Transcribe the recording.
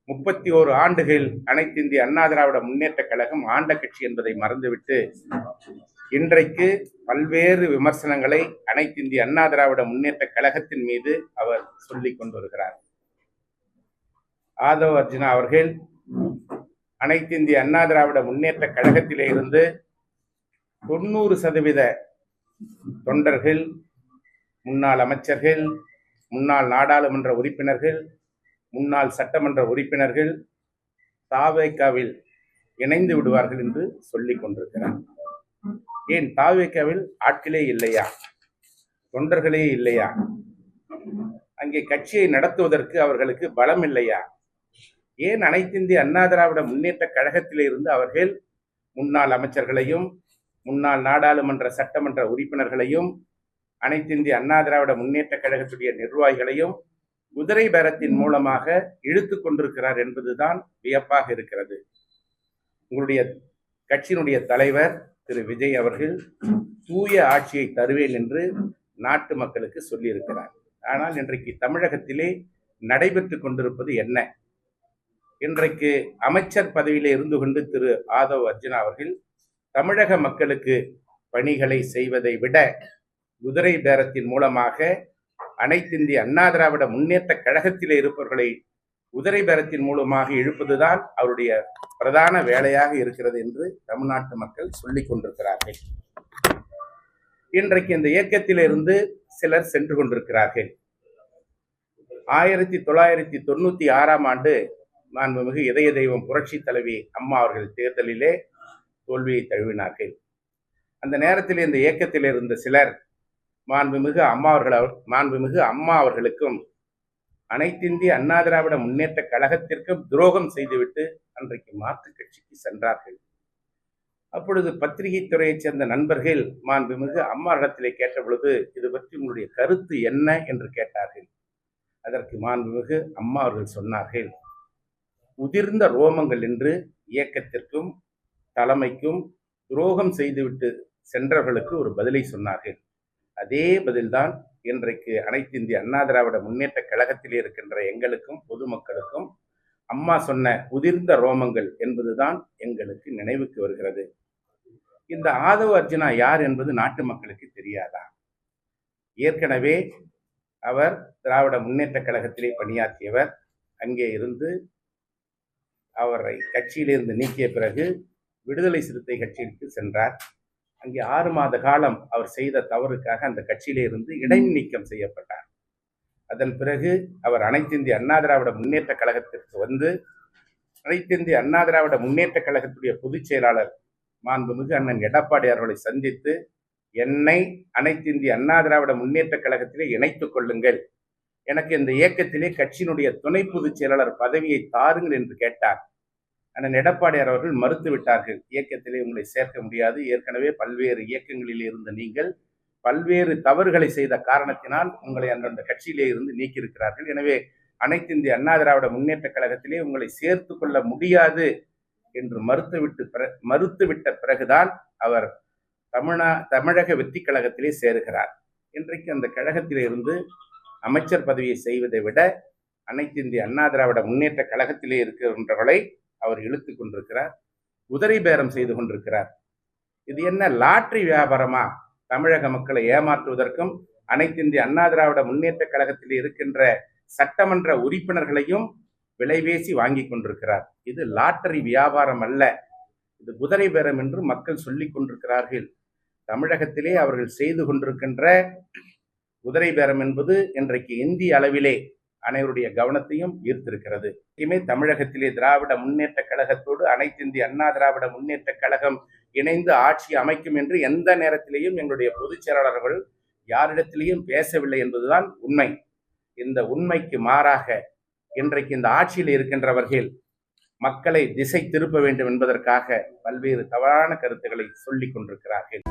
31 ஆண்டுகள் அனைத்து இந்திய அண்ணா திராவிட முன்னேற்ற கழகம் ஆண்ட கட்சி என்பதை மறந்துவிட்டு இன்றைக்கு பல்வேறு விமர்சனங்களை அனைத்து இந்திய அண்ணா திராவிட முன்னேற்ற கழகத்தின் மீது அவர் சொல்லிக் கொண்டு வருகிறார். ஆதவ் அர்ஜுனா அவர்கள் அனைத்து இந்திய அண்ணா திராவிட முன்னேற்ற கழகத்திலே இருந்து 90% தொண்டர்கள், முன்னாள் அமைச்சர்கள், முன்னாள் நாடாளுமன்ற உறுப்பினர்கள், முன்னாள் சட்டமன்ற உறுப்பினர்கள் தாவேகாவில் இணைந்து விடுவார்கள் என்று சொல்லிக் கொண்டிருக்கிறார். ஏன் தாவேகாவில் ஆட்களே இல்லையா? தொண்டர்களே இல்லையா? அங்கே கட்சியை நடத்துவதற்கு அவர்களுக்கு பலம் இல்லையா? ஏன் அனைத்து இந்திய அண்ணா திராவிட முன்னேற்ற கழகத்திலே இருந்து அவர்கள் முன்னாள் அமைச்சர்களையும் முன்னாள் நாடாளுமன்ற சட்டமன்ற உறுப்பினர்களையும் அனைத்து இந்திய அண்ணா திராவிட முன்னேற்ற கழகத்துடைய நிர்வாகிகளையும் குதிரை பேரத்தின் மூலமாக இழுத்து கொண்டிருக்கிறார் என்பதுதான் வியப்பாக இருக்கிறது. உங்களுடைய கட்சியினுடைய தலைவர் திரு விஜய் அவர்கள் தூய ஆட்சியை தருவேன் என்று நாட்டு மக்களுக்கு சொல்லியிருக்கிறார். ஆனால் இன்றைக்கு தமிழகத்திலே நடைபெற்று கொண்டிருப்பது என்ன? இன்றைக்கு அமைச்சர் பதவியிலே இருந்து கொண்டு திரு ஆதவ் அர்ஜுனா அவர்கள் தமிழக மக்களுக்கு பணிகளை செய்வதை விட குதிரை பேரத்தின் மூலமாக அனைத்து இந்திய அண்ணா திராவிட முன்னேற்ற கழகத்திலே இருப்பவர்களை குதிரை பேரத்தின் மூலமாக இழுப்பதுதான் அவருடைய பிரதான வேலையாக இருக்கிறது என்று தமிழ்நாட்டு மக்கள் சொல்லிக் கொண்டிருக்கிறார்கள். இன்றைக்கு இந்த இயக்கத்திலிருந்து சிலர் சென்று கொண்டிருக்கிறார்கள். 1996 ஆண்டு மாண்புமிகு இதய தெய்வம் புரட்சி தலைவி அம்மா அவர்கள் தேர்தலிலே தோல்வியை தழுவினார்கள். அந்த நேரத்தில் இந்த இயக்கத்தில் இருந்த சிலர் மாண்புமிகு அம்மா அவர்களுக்கும் அனைத்து இந்திய அண்ணா திராவிட முன்னேற்ற கழகத்திற்கும் துரோகம் செய்துவிட்டு அன்றைக்கு மாற்று கட்சிக்கு சென்றார்கள். அப்பொழுது பத்திரிகை துறையைச் சேர்ந்த நண்பர்கள் மாண்புமிகு அம்மாவிடத்திலே கேட்ட பொழுது இது பற்றி உங்களுடைய கருத்து என்ன என்று கேட்டார்கள். அதற்கு மாண்புமிகு அம்மா அவர்கள் சொன்னார்கள், உதிர்ந்த ரோமங்கள் என்று இயக்கத்திற்கும் தலைமைக்கும் துரோகம் செய்துவிட்டு சென்றவர்களுக்கு ஒரு பதிலை சொன்னார்கள். அதே பதில்தான் இன்றைக்கு அனைத்து இந்திய அண்ணா திராவிட முன்னேற்ற கழகத்திலே இருக்கின்ற எங்களுக்கும் பொதுமக்களுக்கும் அம்மா சொன்ன உதிர்ந்த ரோமங்கள் என்பதுதான் எங்களுக்கு நினைவுக்கு வருகிறது. இந்த ஆதவ் அர்ஜுனா யார் என்பது நாட்டு மக்களுக்கு தெரியாதா? ஏற்கனவே அவர் திராவிட முன்னேற்ற கழகத்திலே பணியாற்றியவர். அங்கே இருந்து அவரை கட்சியிலிருந்து நீக்கிய பிறகு விடுதலை சிறுத்தை கட்சிக்கு சென்றார். அங்கே 6 மாத காலம் அவர் செய்த தவறுக்காக அந்த கட்சியிலே இருந்து இடைநீக்கம் செய்யப்பட்டார். அதன் பிறகு அவர் அனைத்து இந்திய அண்ணா திராவிட முன்னேற்ற கழகத்திற்கு வந்து அனைத்து இந்திய அண்ணா திராவிட முன்னேற்ற கழகத்துடைய பொதுச் செயலாளர் மாண்புமிகு அண்ணன் எடப்பாடி அவர்களை சந்தித்து என்னை அனைத்து இந்திய அண்ணா திராவிட முன்னேற்ற கழகத்திலே இணைத்துக் கொள்ளுங்கள், எனக்கு இந்த இயக்கத்திலே கட்சியினுடைய துணை பொதுச் செயலாளர் பதவியை தாருங்கள் என்று கேட்டார். அண்ணன் எடப்பாடியார் அவர்கள் மறுத்து விட்டார்கள். இயக்கத்திலே உங்களை சேர்க்க முடியாது, ஏற்கனவே பல்வேறு இயக்கங்களில் இருந்த நீங்கள் பல்வேறு தவறுகளை செய்த காரணத்தினால் உங்களை அந்தந்த கட்சியிலே இருந்து நீக்கியிருக்கிறார்கள். எனவே அனைத்து இந்திய அண்ணா திராவிட முன்னேற்ற கழகத்திலே உங்களை சேர்த்து கொள்ள முடியாது என்று மறுத்துவிட்ட பிறகுதான் அவர் தமிழக வெற்றி கழகத்திலே சேருகிறார். இன்றைக்கு அந்த கழகத்திலே இருந்து அமைச்சர் பதவியை செய்வதை விட அனைத்து இந்திய அண்ணா திராவிட முன்னேற்ற கழகத்திலே இருக்கின்றவர்களை அவர் இழுத்து கொண்டிருக்கிறார், குதிரை பேரம் செய்து கொண்டிருக்கிறார். இது என்ன லாட்டரி வியாபாரமா? தமிழக மக்களை ஏமாற்றுவதற்கும் அனைத்து இந்திய அண்ணா திராவிட முன்னேற்ற கழகத்தில் இருக்கின்ற சட்டமன்ற உறுப்பினர்களையும் விலைபேசி வாங்கி கொண்டிருக்கிறார். இது லாட்டரி வியாபாரம் அல்ல, இது குதிரை பேரம் என்று மக்கள் சொல்லிக் கொண்டிருக்கிறார்கள். தமிழகத்திலே அவர்கள் செய்து கொண்டிருக்கின்ற குதிரை பேரம் என்பது இன்றைக்கு இந்திய அளவிலே அனைவருடைய கவனத்தையும் ஈர்த்திருக்கிறது. தமிழகத்திலே திராவிட முன்னேற்ற கழகத்தோடு அனைத்து இந்திய அண்ணா திராவிட முன்னேற்ற கழகம் இணைந்து ஆட்சி அமைக்கும் என்று எந்த நேரத்திலேயும் எங்களுடைய பொதுச் செயலாளர்கள் யாரிடத்திலேயும் பேசவில்லை என்பதுதான் உண்மை. இந்த உண்மைக்கு மாறாக இன்றைக்கு இந்த ஆட்சியில் இருக்கின்றவர்கள் மக்களை திசை திருப்ப வேண்டும் என்பதற்காக பல்வேறு தவறான கருத்துக்களை சொல்லிக் கொண்டிருக்கிறார்கள்.